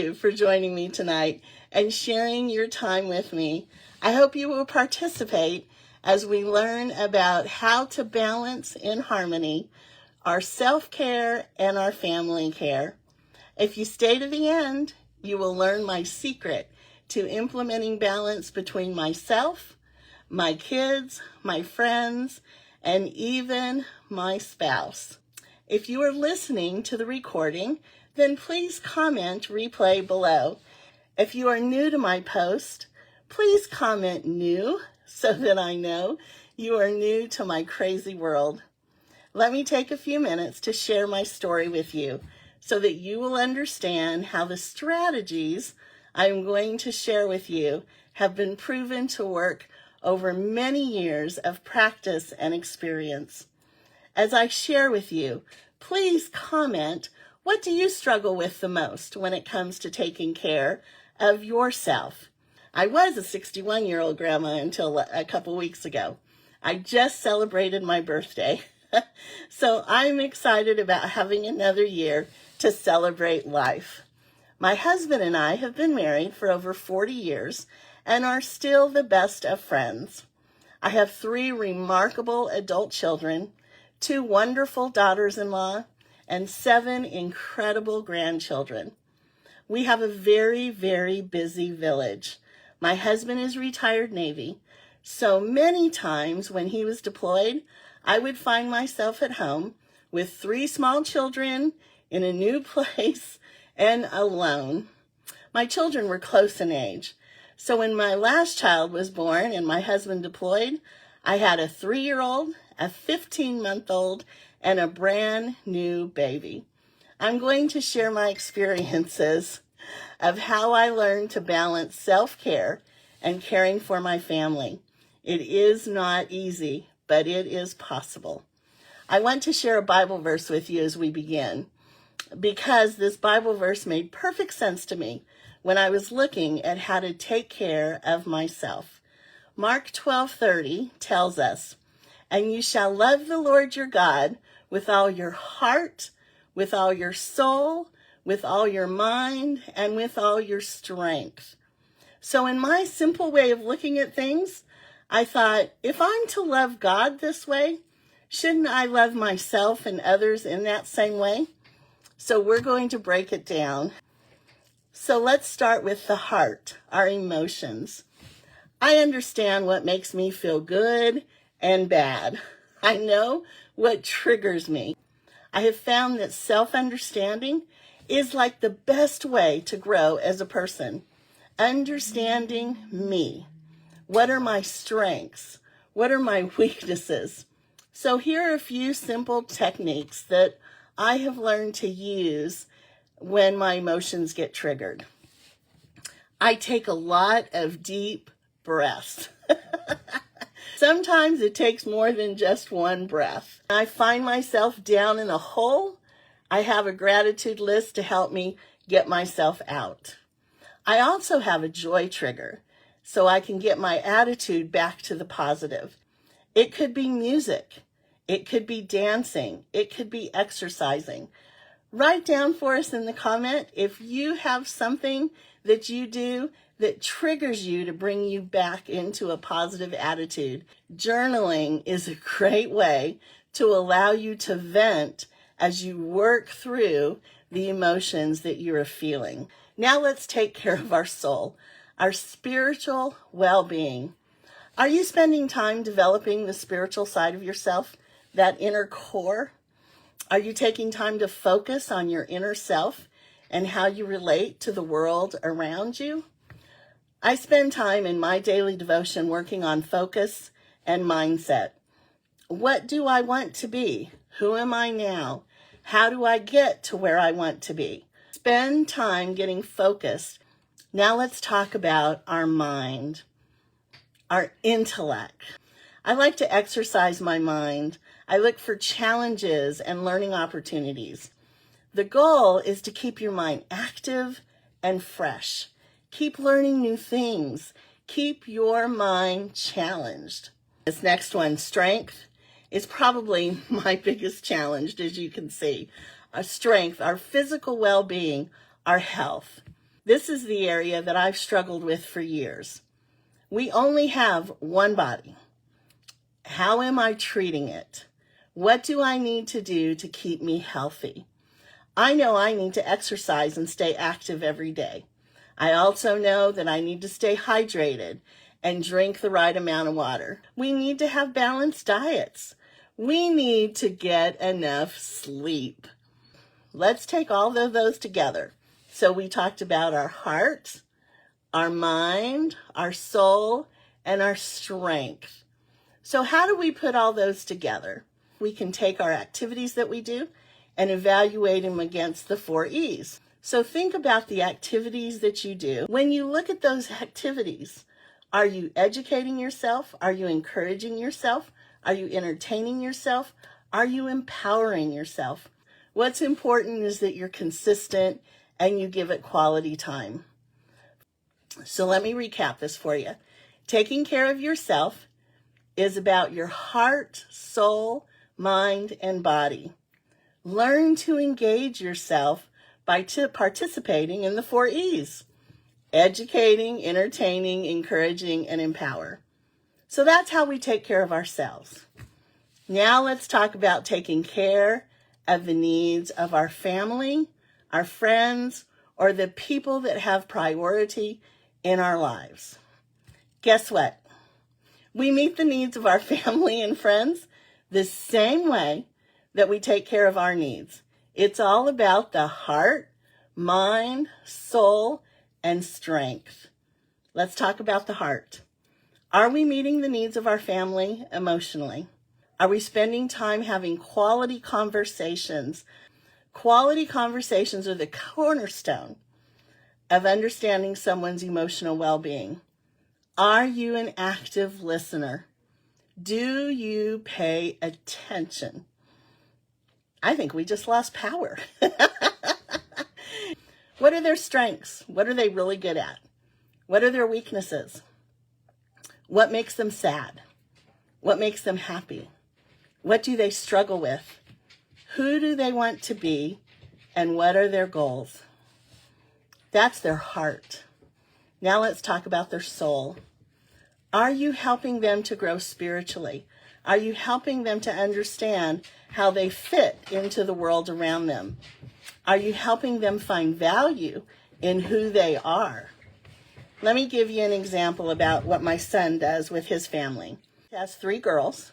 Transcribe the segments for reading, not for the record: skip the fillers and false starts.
you for joining me tonight and sharing your time with me. I hope you will participate as we learn about how to balance in harmony our self-care and our family care. If you stay to the end, you will learn my secret to implementing balance between myself, my kids, my friends, and even my spouse. If you are listening to the recording, then please comment replay below. If you are new to my post, please comment new so that I know you are new to my crazy world. Let me take a few minutes to share my story with you so that you will understand how the strategies I'm going to share with you have been proven to work over many years of practice and experience. As I share with you, please comment, what do you struggle with the most when it comes to taking care of yourself? I was a 61-year-old grandma until a couple weeks ago. I just celebrated my birthday. So I'm excited about having another year to celebrate life. My husband and I have been married for over 40 years and are still the best of friends. I have 3 remarkable adult children, 2 wonderful daughters-in-law, and 7 incredible grandchildren. We have a very, very busy village. My husband is retired Navy, so many times when he was deployed, I would find myself at home with 3 small children in a new place and alone. My children were close in age, so when my last child was born and my husband deployed, I had a 3-year-old, a 15-month-old, and a brand new baby. I'm going to share my experiences of how I learned to balance self-care and caring for my family. It is not easy, but it is possible. I want to share a Bible verse with you as we begin, because this Bible verse made perfect sense to me when I was looking at how to take care of myself. Mark 12:30 tells us, "And you shall love the Lord your God with all your heart, with all your soul, with all your mind, and with all your strength." So in my simple way of looking at things, I thought, if I'm to love God this way, shouldn't I love myself and others in that same way? So we're going to break it down. So let's start with the heart, our emotions. I understand what makes me feel good and bad. I know what triggers me. I have found that self-understanding is like the best way to grow as a person. Understanding me. What are my strengths? What are my weaknesses? So here are a few simple techniques that I have learned to use when my emotions get triggered. I take a lot of deep breaths. Sometimes it takes more than just one breath. I find myself down in a hole. I have a gratitude list to help me get myself out. I also have a joy trigger, so I can get my attitude back to the positive. It could be music. It could be dancing. It could be exercising. Write down for us in the comment if you have something that you do that triggers you to bring you back into a positive attitude. Journaling is a great way to allow you to vent as you work through the emotions that you are feeling. Now let's take care of our soul, our spiritual well-being. Are you spending time developing the spiritual side of yourself, that inner core? Are you taking time to focus on your inner self and how you relate to the world around you? I spend time in my daily devotion working on focus and mindset. What do I want to be? Who am I now? How do I get to where I want to be? Spend time getting focused. Now let's talk about our mind, our intellect. I like to exercise my mind. I look for challenges and learning opportunities. The goal is to keep your mind active and fresh. Keep learning new things. Keep your mind challenged. This next one, strength, is probably my biggest challenge, as you can see. Our strength, our physical well-being, our health. This is the area that I've struggled with for years. We only have one body. How am I treating it? What do I need to do to keep me healthy? I know I need to exercise and stay active every day. I also know that I need to stay hydrated and drink the right amount of water. We need to have balanced diets. We need to get enough sleep. Let's take all of those together. So we talked about our heart, our mind, our soul, and our strength. So how do we put all those together? We can take our activities that we do and evaluate them against the 4 E's. So think about the activities that you do. When you look at those activities, are you educating yourself? Are you encouraging yourself? Are you entertaining yourself? Are you empowering yourself? What's important is that you're consistent and you give it quality time. So let me recap this for you. Taking care of yourself is about your heart, soul, mind, and body. Learn to engage yourself by participating in the 4 E's. Educating, entertaining, encouraging, and empower. So that's how we take care of ourselves. Now let's talk about taking care of the needs of our family, our friends, or the people that have priority in our lives. Guess what? We meet the needs of our family and friends the same way that we take care of our needs. It's all about the heart, mind, soul, and strength. Let's talk about the heart. Are we meeting the needs of our family emotionally? Are we spending time having quality conversations? Quality conversations are the cornerstone of understanding someone's emotional well-being. Are you an active listener? Do you pay attention? I think we just lost power. What are their strengths? What are they really good at? What are their weaknesses? What makes them sad? What makes them happy? What do they struggle with? Who do they want to be? And what are their goals? That's their heart. Now let's talk about their soul. Are you helping them to grow spiritually? Are you helping them to understand how they fit into the world around them? Are you helping them find value in who they are? Let me give you an example about what my son does with his family. He has 3 girls,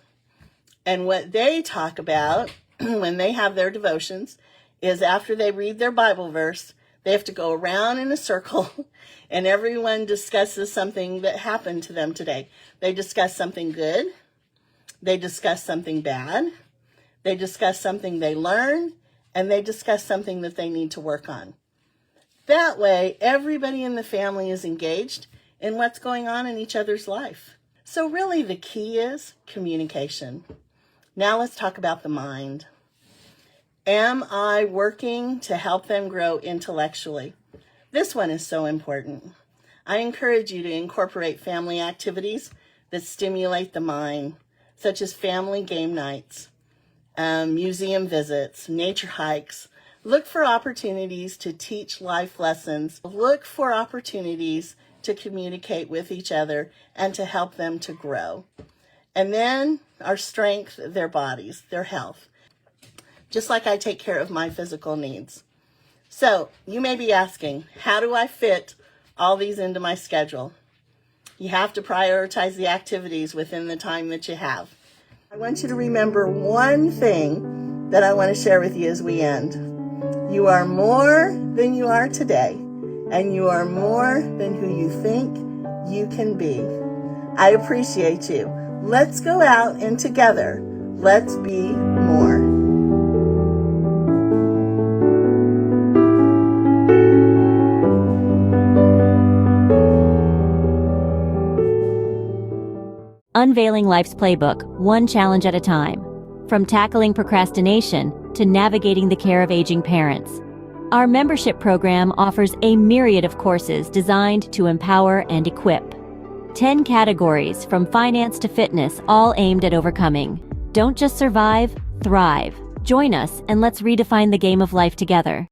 and what they talk about when they have their devotions is after they read their Bible verse, they have to go around in a circle and everyone discusses something that happened to them today. They discuss something good. They discuss something bad. They discuss something they learned, and they discuss something that they need to work on. That way, everybody in the family is engaged in what's going on in each other's life. So really the key is communication. Now let's talk about the mind. Am I working to help them grow intellectually? This one is so important. I encourage you to incorporate family activities that stimulate the mind, such as family game nights, museum visits, nature hikes. Look for opportunities to teach life lessons. Look for opportunities to communicate with each other and to help them to grow. And then our strength, their bodies, their health. Just like I take care of my physical needs. So you may be asking, how do I fit all these into my schedule? You have to prioritize the activities within the time that you have. I want you to remember one thing that I want to share with you as we end. You are more than you are today, and you are more than who you think you can be. I appreciate you. Let's go out and together, let's be more. Unveiling life's playbook, one challenge at a time. From tackling procrastination to navigating the care of aging parents. Our membership program offers a myriad of courses designed to empower and equip. 10 categories from finance to fitness, all aimed at overcoming. Don't just survive, thrive. Join us and let's redefine the game of life together.